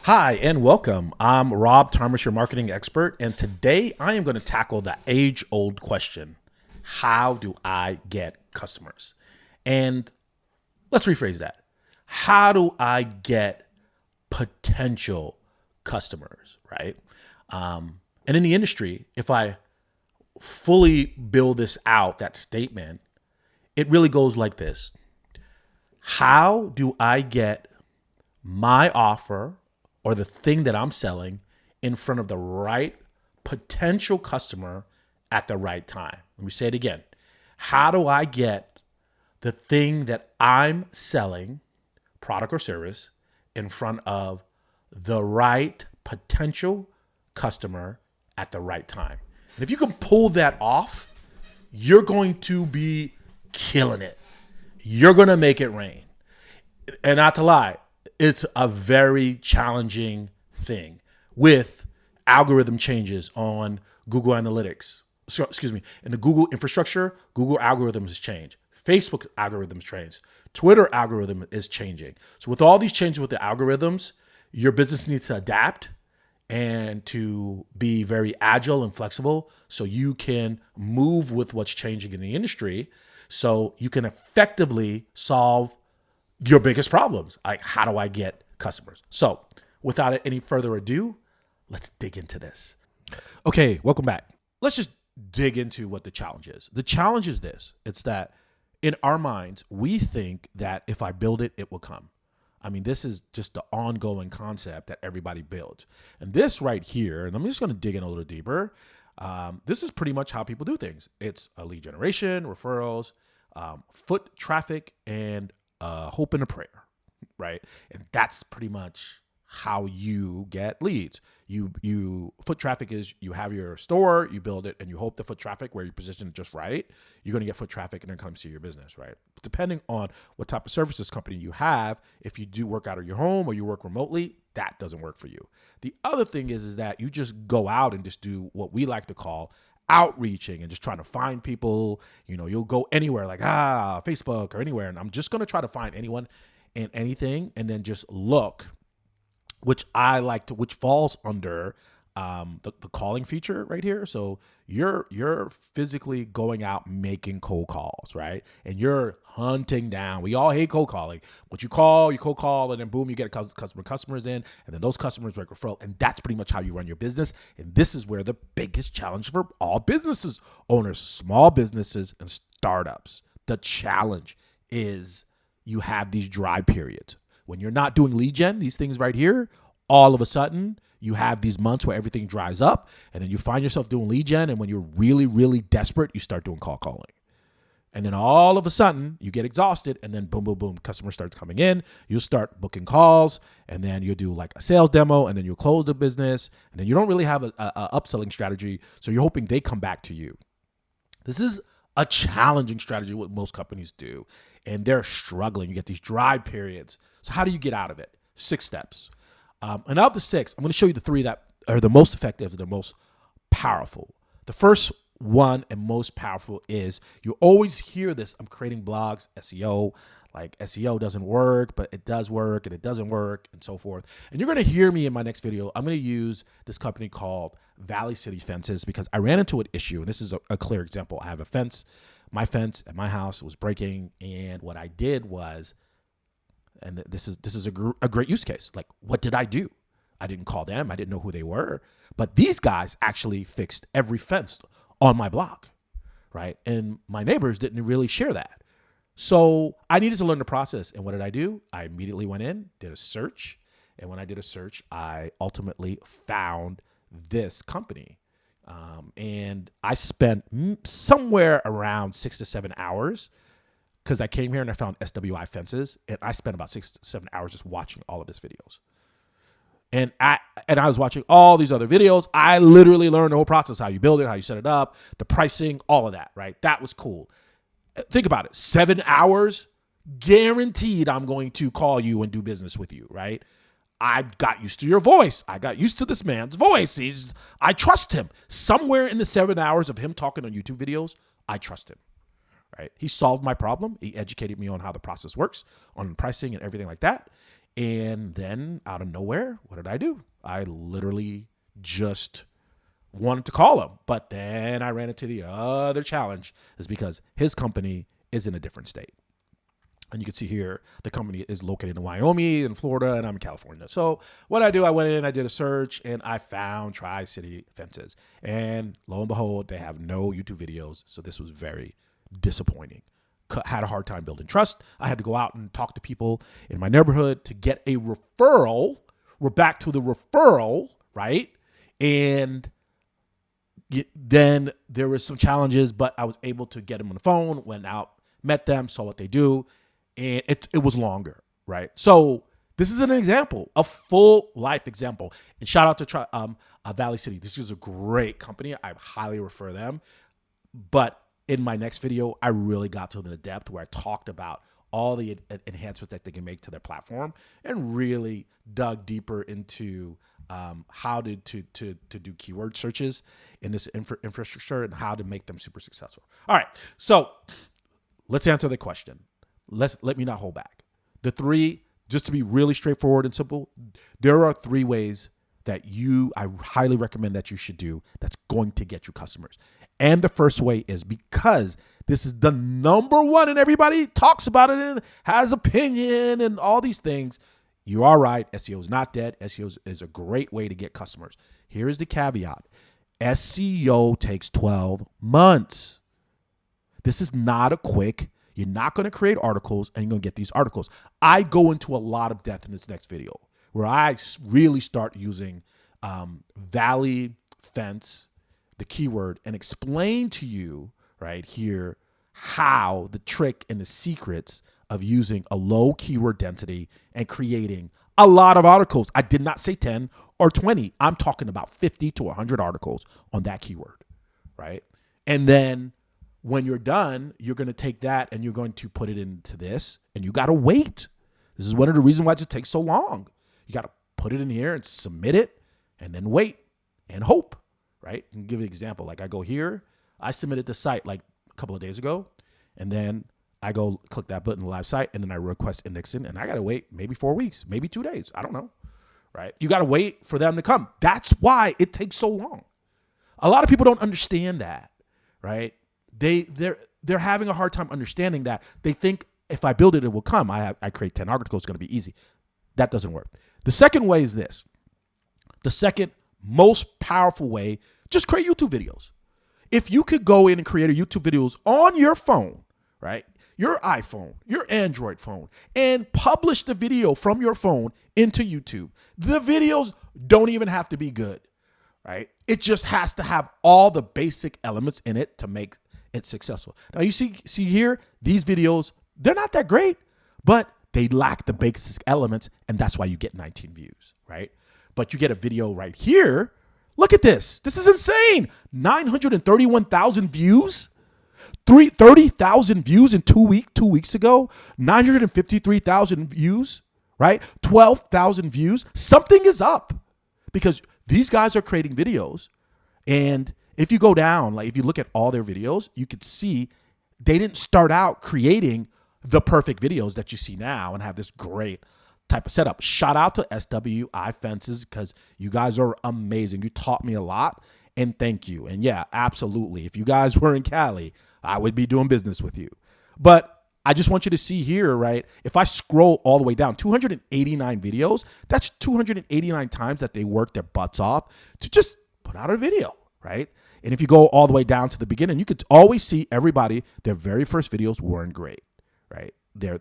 Hi and welcome. I'm Rob Thomas, your marketing expert, and today I am going to tackle the age-old question: how do I get customers? And let's rephrase that: how do I get potential customers? Right? And in the industry, if I fully build this out, that statement, it really goes like this: how do I get my offer or the thing that I'm selling in front of the right potential customer at the right time? Let me say it again. How do I get the thing that I'm selling, product or service, in front of the right potential customer at the right time? And if you can pull that off, you're going to be killing it. You're going to make it rain. And not to lie, it's a very challenging thing with algorithm changes on Google Analytics. So, excuse me, in the Google infrastructure, Google algorithms change. Facebook algorithms change. Twitter algorithm is changing. So with all these changes with the algorithms, your business needs to adapt and to be very agile and flexible so you can move with what's changing in the industry so you can effectively solve your biggest problems. Like, how do I get customers? So without any further ado, let's dig into this. Okay, welcome back. Let's just dig into what the challenge is. The challenge is this. It's that in our minds, we think that if I build it, it will come. I mean, this is just the ongoing concept that everybody builds. And this right here, and I'm just going to dig in a little deeper. This is pretty much how people do things. It's a lead generation, referrals, foot traffic, and hope and a prayer, right? And that's pretty much how you get leads. You foot traffic is you have your store, you build it, and you hope the foot traffic where you position it just right, you're going to get foot traffic and then comes to your business, right? But depending on what type of services company you have, if you do work out of your home or you work remotely, that doesn't work for you. The other thing is that you just go out and just do what we like to call outreaching and just trying to find people. You know, you'll go anywhere like Facebook or anywhere, and I'm just going to try to find anyone and anything and then just look, which I like to, which falls under the calling feature right here. So you're physically going out making cold calls, right? And you're hunting down. We all hate cold calling. But you cold call, and then boom, you get customers in, and then those customers make referral, and that's pretty much how you run your business. And this is where the biggest challenge for all businesses owners, small businesses and startups. The challenge is you have these dry periods. When you're not doing lead gen, these things right here, all of a sudden you have these months where everything dries up, and then you find yourself doing lead gen. And when you're really, really desperate, you start doing call calling. And then all of a sudden you get exhausted, and then boom, boom, boom, customer starts coming in. You'll start booking calls, and then you'll do like a sales demo, and then you'll close the business. And then you don't really have a upselling strategy. So you're hoping they come back to you. This is a challenging strategy, what most companies do. And they're struggling. You get these dry periods. So how do you get out of it? 6 steps. And of the 6, I'm going to show you the 3 that are the most effective and the most powerful. The first one and most powerful is, you always hear this: I'm creating blogs, SEO. Like, SEO doesn't work, but it does work, and it doesn't work, and so forth. And you're going to hear me in my next video. I'm going to use this company called Valley City Fences because I ran into an issue, and this is a clear example. I have a fence. My fence at my house was breaking, and what I did was, and this is a great use case. Like, what did I do? I didn't call them. I didn't know who they were. But these guys actually fixed every fence on my block, right? And my neighbors didn't really share that. So I needed to learn the process. And what did I do? I immediately went in, did a search. And when I did a search, I ultimately found this company. And I spent somewhere around 6 to 7 hours, because I came here and I found SWI fences, and I spent about 6 to 7 hours just watching all of his videos. And I was watching all these other videos. I literally learned the whole process: how you build it, how you set it up, the pricing, all of that, right? That was cool. Think about it. 7 hours, guaranteed I'm going to call you and do business with you, right? I got used to your voice. I got used to this man's voice. I trust him. Somewhere in the 7 hours of him talking on YouTube videos, I trust him. Right? He solved my problem. He educated me on how the process works, on pricing and everything like that. And then out of nowhere, what did I do? I literally just wanted to call him. But then I ran into the other challenge is because his company is in a different state. And you can see here, the company is located in Wyoming and Florida, and I'm in California. So what I do, I went in, I did a search, and I found Tri-City Fences. And lo and behold, they have no YouTube videos. So this was very disappointing. Had a hard time building trust. I had to go out and talk to people in my neighborhood to get a referral. We're back to the referral, right? And then there was some challenges, but I was able to get them on the phone, went out, met them, saw what they do. And it was longer, right? So this is an example, a full life example. And shout out to Valley City. This is a great company. I highly refer them. But in my next video, I really got to the depth where I talked about all the enhancements that they can make to their platform and really dug deeper into how to do keyword searches in this infrastructure and how to make them super successful. All right, so let's answer the question. Let me not hold back. The three, just to be really straightforward and simple, there are 3 ways that I highly recommend that you should do that's going to get you customers. And the first way is because this is the number one and everybody talks about it and has opinion and all these things. You are right. SEO is not dead. SEO is a great way to get customers. Here is the caveat. SEO takes 12 months. This is not a quick. You're not going to create articles and you're going to get these articles. I go into a lot of depth in this next video where I really start using Valley Fence, the keyword, and explain to you right here how the trick and the secrets of using a low keyword density and creating a lot of articles. I did not say 10 or 20. I'm talking about 50 to 100 articles on that keyword, right? And then when you're done, you're going to take that and you're going to put it into this, and you got to wait. This is one of the reasons why it takes so long. You got to put it in here and submit it and then wait and hope, right? And give you an example. Like I go here, I submitted the site like a couple of days ago, and then I go click that button, live site, and then I request indexing, and I got to wait maybe 4 weeks, maybe 2 days. I don't know, right? You got to wait for them to come. That's why it takes so long. A lot of people don't understand that, right? They're having a hard time understanding that. They think if I build it, it will come. I create 10 articles, it's going to be easy. That doesn't work. The second way is this. The second most powerful way, just create YouTube videos. If you could go in and create a YouTube videos on your phone, right? Your iPhone, your Android phone, and publish the video from your phone into YouTube. The videos don't even have to be good, right? It just has to have all the basic elements in it to make it successful. Now you see here, these videos, they're not that great, but they lack the basic elements, and that's why you get 19 views, right? But you get a video right here. Look at this. This is insane. 931,000 views. 30,000 views in 2 weeks ago. 953,000 views, right? 12,000 views. Something is up because these guys are creating videos. And if you go down, like if you look at all their videos, you could see they didn't start out creating the perfect videos that you see now and have this great type of setup. Shout out to SWI Fences because you guys are amazing. You taught me a lot, and thank you. And yeah, absolutely. If you guys were in Cali, I would be doing business with you. But I just want you to see here, right? If I scroll all the way down, 289 videos, that's 289 times that they worked their butts off to just put out a video, right? And if you go all the way down to the beginning, you could always see everybody, their very first videos weren't great, right? Their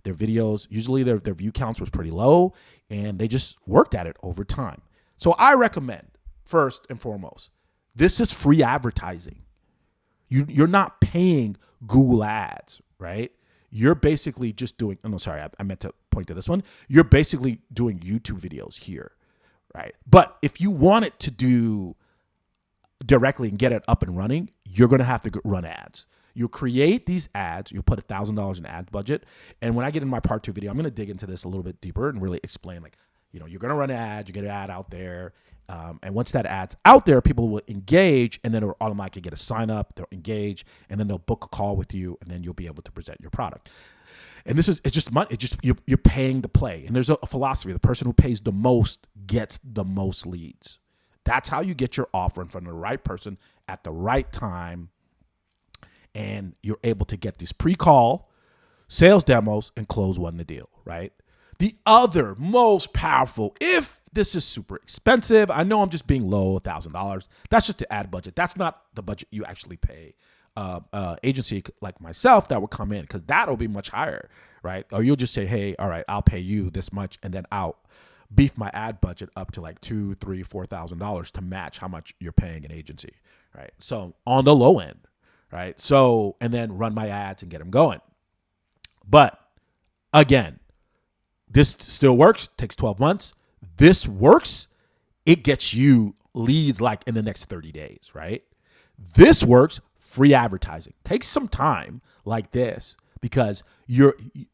videos, usually their view counts was pretty low, and they just worked at it over time. So I recommend, first and foremost, this is free advertising. You're not paying Google ads, right? You're basically just doing, oh no, sorry, I meant to point to this one. You're basically doing YouTube videos here, right? But if you want it to do directly and get it up and running, you're going to have to run ads. You create these ads, you put $1,000 in ad budget. And when I get in my part 2 video, I'm going to dig into this a little bit deeper and really explain, like, you know, you're going to run ads, you get an ad out there. And once that ad's out there, people will engage, and then it'll automatically get a sign up, they'll engage, and then they'll book a call with you, and then you'll be able to present your product. And it's just money. It's just you're paying to play. And there's a philosophy: the person who pays the most gets the most leads. That's how you get your offer in front of the right person at the right time, and you're able to get these pre-call sales demos and close one the deal. Right. The other most powerful, if this is super expensive, I know I'm just being low, $1,000. That's just the ad budget. That's not the budget you actually pay. Agency like myself that would come in, because that'll be much higher, right? Or you'll just say, hey, all right, I'll pay you this much, and then I'll beef my ad budget up to like $2,000, $3,000, $4,000 to match how much you're paying an agency, right? So on the low end, right? So, and then run my ads and get them going. But again, this still works, takes 12 months. This works, it gets you leads like in the next 30 days, right? This works, free advertising. Takes some time like this because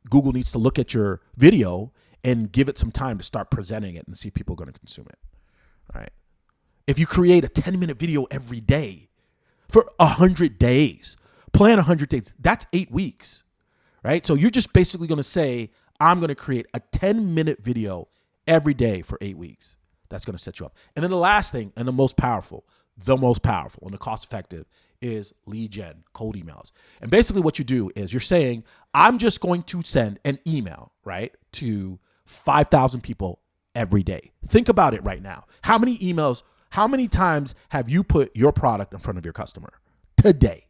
Google needs to look at your video and give it some time to start presenting it and see if people are going to consume it, right? If you create a 10-minute video every day for 100 days, plan 100 days, that's 8 weeks, right? So you're just basically going to say, I'm going to create a 10-minute video every day for 8 weeks. That's going to set you up. And then the last thing, and the most powerful and the cost effective, is lead gen, cold emails. And basically what you do is you're saying, I'm just going to send an email, right, to 5,000 people every day. Think about it right now. How many emails, how many times have you put your product in front of your customer today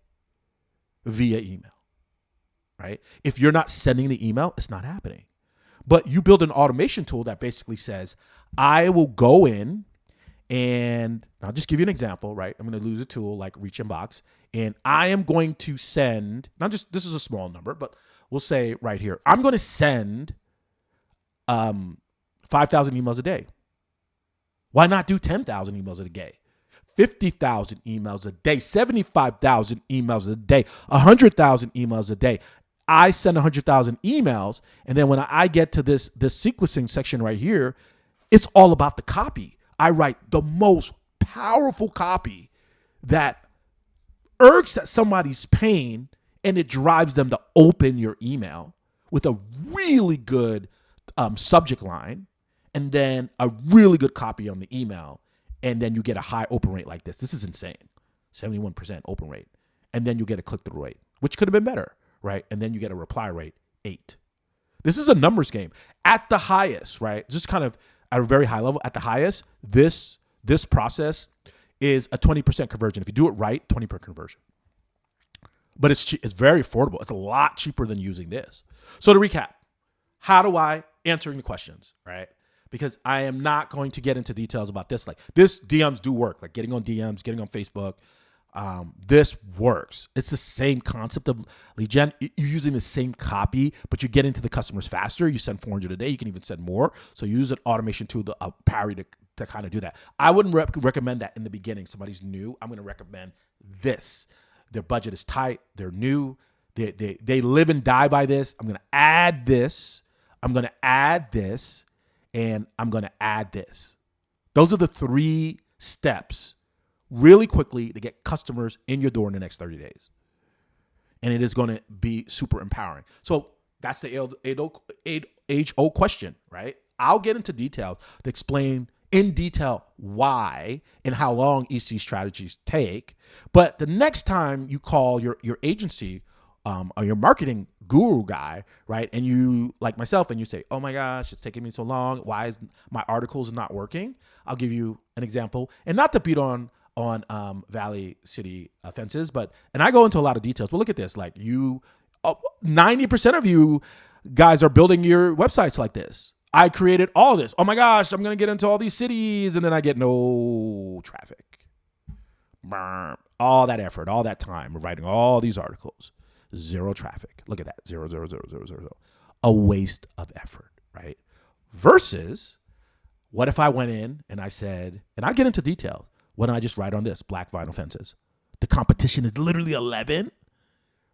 via email, right? If you're not sending the email, it's not happening. But you build an automation tool that basically says, I will go in, and I'll just give you an example, right? I'm going to use a tool like Reach Inbox, and I am going to send, this is a small number, but we'll say right here, I'm going to send 5,000 emails a day. Why not do 10,000 emails a day? 50,000 emails a day, 75,000 emails a day, 100,000 emails a day. I send 100,000 emails, and then when I get to this sequencing section right here, it's all about the copy. I write the most powerful copy that irks at somebody's pain, and it drives them to open your email with a really good subject line, and then a really good copy on the email, and then you get a high open rate like this. This is insane, 71% open rate, and then you get a click-through rate, which could have been better, right? And then you get a reply rate, 8. This is a numbers game. At the highest, right? Just kind of at a very high level, at the highest, this process is a 20% conversion. If you do it right, 20% conversion. But it's very affordable. It's a lot cheaper than using this. So to recap, how do I answering the questions, right? Because I am not going to get into details about this. Like this DMs do work, like getting on DMs, getting on Facebook. This works. It's the same concept of lead gen. You're using the same copy, but you get into the customers faster. You send 400 a day. You can even send more. So you use an automation tool, a Parry to kind of do that. I wouldn't recommend that in the beginning. Somebody's new. I'm going to recommend this. Their budget is tight. They're new. They live and die by this. I'm going to add this. I'm going to add this. And I'm going to add this. Those are the 3 steps really quickly to get customers in your door in the next 30 days. And it is going to be super empowering. So that's the age-old question, right? I'll get into details to explain in detail why and how long each of these strategies take. But the next time you call your agency or your marketing guru guy, right? And you, like myself, and you say, oh my gosh, it's taking me so long. Why is my articles not working? I'll give you an example. And not to beat on Valley City fences, and I go into a lot of details, but look at this. Like 90% of you guys are building your websites like this. I created all this. Oh my gosh, I'm going to get into all these cities, and then I get no traffic. All that effort, all that time of writing all these articles. 0 traffic. Look at that. 0, 0, 0, 0, 0, 0. A waste of effort, right? Versus, what if I went in and I said, and I get into detail, why don't I just write on this, black vinyl fences? The competition is literally 11,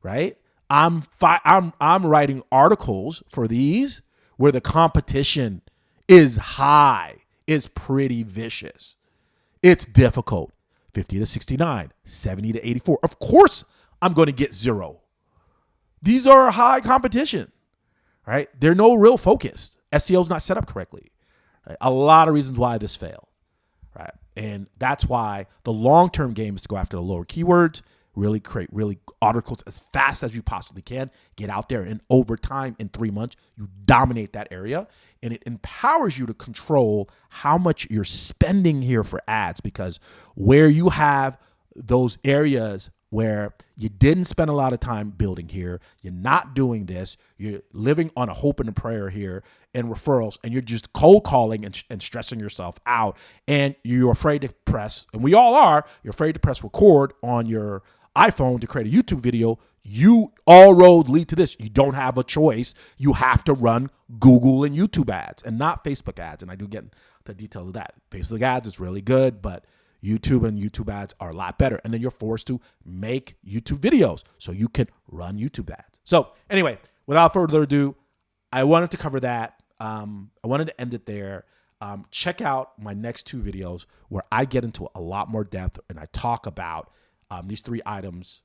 right? I'm writing articles for these where the competition is high, is pretty vicious. It's difficult. 50 to 69, 70 to 84. Of course, I'm going to get 0. These are high competition. right? They're no real focused. SEO is not set up correctly. Right? A lot of reasons why this failed, right? And that's why the long-term game is to go after the lower keywords, really create really articles as fast as you possibly can, get out there, and over time, in 3 months, you dominate that area, and it empowers you to control how much you're spending here for ads, because where you have those areas where you didn't spend a lot of time building here, you're not doing this, you're living on a hope and a prayer here in referrals, and you're just cold calling and stressing yourself out, and you're afraid to press, and we all are, you're afraid to press record on your iPhone to create a YouTube video, all roads lead to this. You don't have a choice. You have to run Google and YouTube ads and not Facebook ads. And I do get the details of that. Facebook ads is really good, but YouTube and YouTube ads are a lot better. And then you're forced to make YouTube videos so you can run YouTube ads. So anyway, without further ado, I wanted to cover that. I wanted to end it there. Check out my next 2 videos where I get into a lot more depth and I talk about these 3 items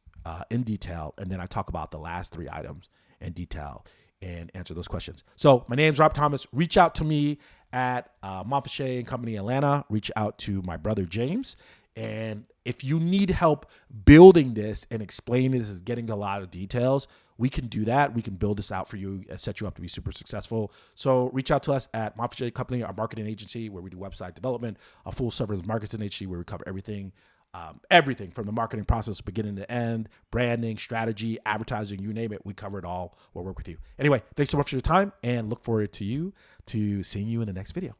in detail, and then I talk about the last 3 items in detail and answer those questions. So my name's Rob Thomas. Reach out to me at Monfachet and Company Atlanta. Reach out to my brother James. And if you need help building this and explaining this is getting a lot of details, we can do that. We can build this out for you and set you up to be super successful. So reach out to us at Monfachet Company, our marketing agency, where we do website development, a full service marketing agency where we cover everything. Everything from the marketing process, beginning to end, branding, strategy, advertising, you name it. We cover it all. We'll work with you. Anyway, thanks so much for your time and look forward to seeing you in the next video.